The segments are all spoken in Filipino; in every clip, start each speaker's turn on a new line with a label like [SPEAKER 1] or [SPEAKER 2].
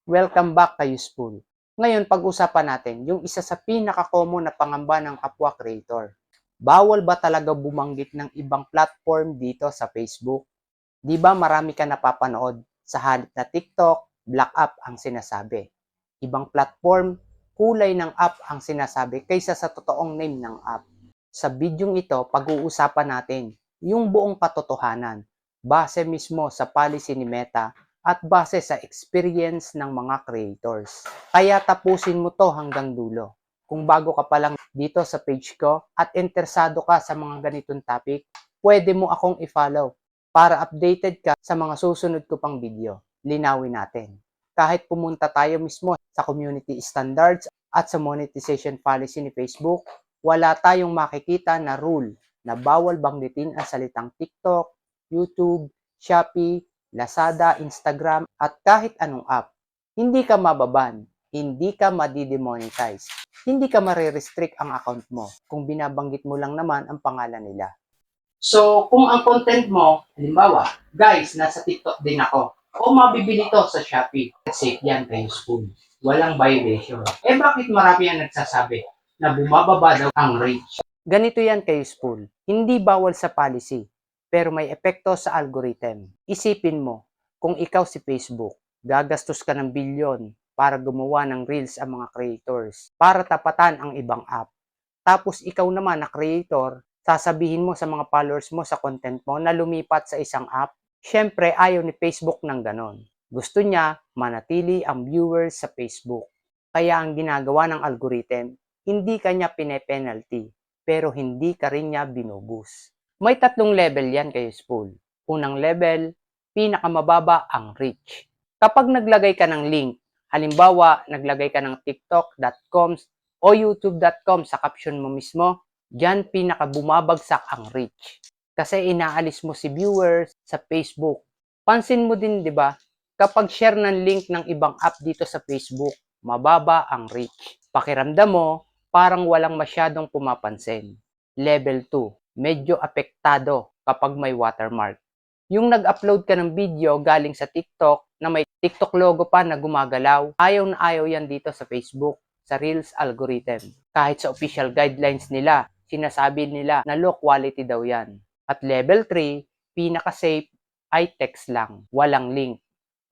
[SPEAKER 1] Welcome back kay Useful. Ngayon, pag-usapan natin yung isa sa pinaka-common na pangamba ng kapwa creator. Bawal ba talaga bumanggit ng ibang platform dito sa Facebook? Di ba marami ka napapanood sa halip na TikTok, black app ang sinasabi. Ibang platform, kulay ng app ang sinasabi kaysa sa totoong name ng app. Sa bidyong ito, pag-uusapan natin yung buong katotohanan base mismo sa policy ni Meta at base sa experience ng mga creators. Kaya tapusin mo to hanggang dulo. Kung bago ka pa lang dito sa page ko at interesado ka sa mga ganitong topic, pwede mo akong i-follow para updated ka sa mga susunod ko pang video. Linawin natin. Kahit pumunta tayo mismo sa community standards at sa monetization policy ni Facebook, wala tayong makikita na rule na bawal banggitin ang salitang TikTok, YouTube, Shopee, Lazada, Instagram, at kahit anong app. Hindi ka mababan, hindi ka madidemonetize, hindi ka marirestrict ang account mo kung binabanggit mo lang naman ang pangalan nila. So, kung ang content mo, halimbawa, guys, nasa TikTok din ako, o mabibili to sa Shopee, safe yan kay Useful. Walang violation. Eh bakit marami ang nagsasabi na bumababa daw ang reach? Ganito yan kay Useful. Hindi bawal sa policy, pero may epekto sa algorithm. Isipin mo, kung ikaw si Facebook, gagastos ka ng bilyon para gumawa ng reels ang mga creators, para tapatan ang ibang app. Tapos ikaw naman na creator, sasabihin mo sa mga followers mo sa content mo na lumipat sa isang app. Syempre, ayaw ni Facebook ng ganon. Gusto niya manatili ang viewers sa Facebook. Kaya ang ginagawa ng algorithm, hindi kanya pine-penalty, pero hindi ka rin niya binubus. May tatlong level yan kay Useful. Unang level, pinakamababa ang reach. Kapag naglagay ka ng link, halimbawa, naglagay ka ng tiktok.com o youtube.com sa caption mo mismo, diyan pinakabumabagsak ang reach. Kasi inaalis mo si viewers sa Facebook. Pansin mo din, 'di ba? Kapag share ng link ng ibang app dito sa Facebook, mababa ang reach. Pakiramdam mo, parang walang masyadong pumapansin. Level 2, medyo apektado kapag may watermark. Yung nag-upload ka ng video galing sa TikTok na may TikTok logo pa na gumagalaw, ayaw na ayaw yan dito sa Facebook, sa Reels algorithm. Kahit sa official guidelines nila, sinasabi nila na low quality daw yan. At level 3, pinaka-safe ay text lang, walang link.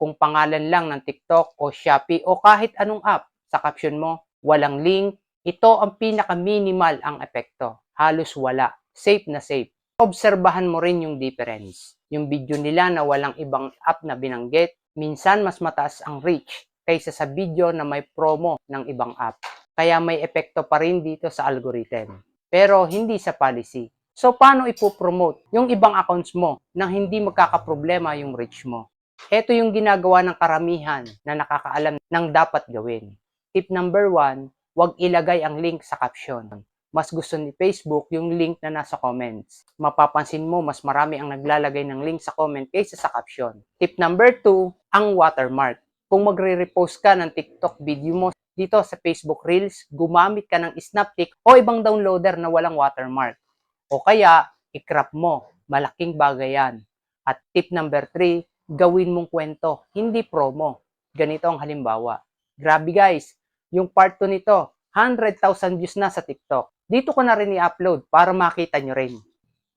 [SPEAKER 1] Kung pangalan lang ng TikTok o Shopee o kahit anong app, sa caption mo, walang link, ito ang pinaka-minimal ang epekto. Halos wala. Safe na safe. Obserbahan mo rin yung difference. Yung video nila na walang ibang app na binanggit, minsan mas mataas ang reach kaysa sa video na may promo ng ibang app. Kaya may epekto pa rin dito sa algorithm. Pero hindi sa policy. So, paano ipopromote yung ibang accounts mo nang hindi magkakaproblema yung reach mo? Ito yung ginagawa ng karamihan na nakakaalam ng dapat gawin. Tip number 1, huwag ilagay ang link sa caption. Mas gusto ni Facebook yung link na nasa comments. Mapapansin mo mas marami ang naglalagay ng link sa comment kaysa sa caption. Tip number 2, ang watermark. Kung magre-repost ka ng TikTok video mo dito sa Facebook Reels, gumamit ka ng Snaptik o ibang downloader na walang watermark. O kaya, i-crop mo. Malaking bagay yan. At tip number 3, gawin mong kwento, hindi promo. Ganito ang halimbawa. Grabe guys, yung part 2 nito, 100,000 views na sa TikTok. Dito ko na rin i-upload para makita nyo rin.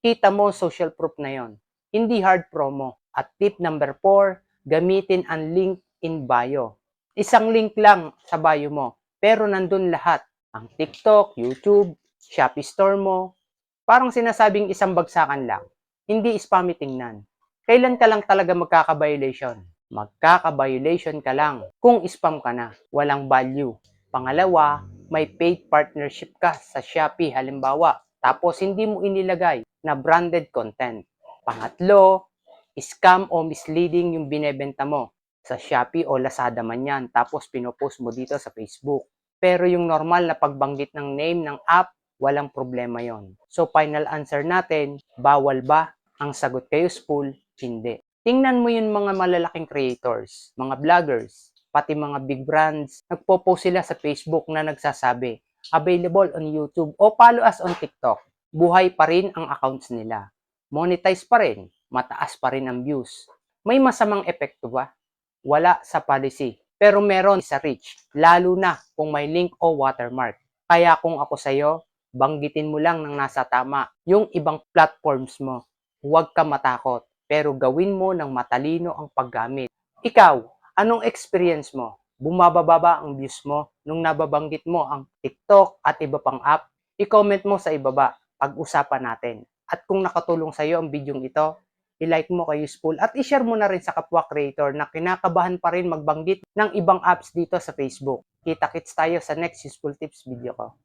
[SPEAKER 1] Kita mo social proof na yon. Hindi hard promo. At tip number 4, gamitin ang link in bio. Isang link lang sa bio mo, pero nandun lahat. Ang TikTok, YouTube, Shopee store mo. Parang sinasabing isang bagsakan lang. Hindi spammy tingnan. Kailan ka lang talaga magkaka-violation? Magkaka-violation ka lang kung spam ka na. Walang value. Pangalawa, may paid partnership ka sa Shopee halimbawa. Tapos hindi mo inilagay na branded content. Pangatlo, scam o misleading yung binebenta mo sa Shopee o Lazada man yan. Tapos pinopost mo dito sa Facebook. Pero yung normal na pagbanggit ng name ng app, walang problema yon. So final answer natin, bawal ba? Ang sagot kay Useful, hindi. Tingnan mo yung mga malalaking creators, mga vloggers, pati mga big brands, nagpo-post sila sa Facebook na nagsasabi, available on YouTube o follow us on TikTok. Buhay pa rin ang accounts nila. Monetize pa rin, mataas pa rin ang views. May masamang epekto ba? Wala sa policy. pero meron sa reach, lalo na kung may link o watermark. Kaya kung ako sa'yo, banggitin mo lang ng nasa tama yung ibang platforms mo. Huwag ka matakot, pero gawin mo ng matalino ang paggamit. Ikaw, anong experience mo? Bumababa ba ang views mo nung nababanggit mo ang TikTok at iba pang app? I-comment mo sa ibaba, pag-usapan natin. At kung nakatulong sa iyo ang video ito, i-like mo kay useful at i-share mo na rin sa kapwa creator na kinakabahan pa rin magbanggit ng ibang apps dito sa Facebook. Kita-kits tayo sa next useful tips video ko.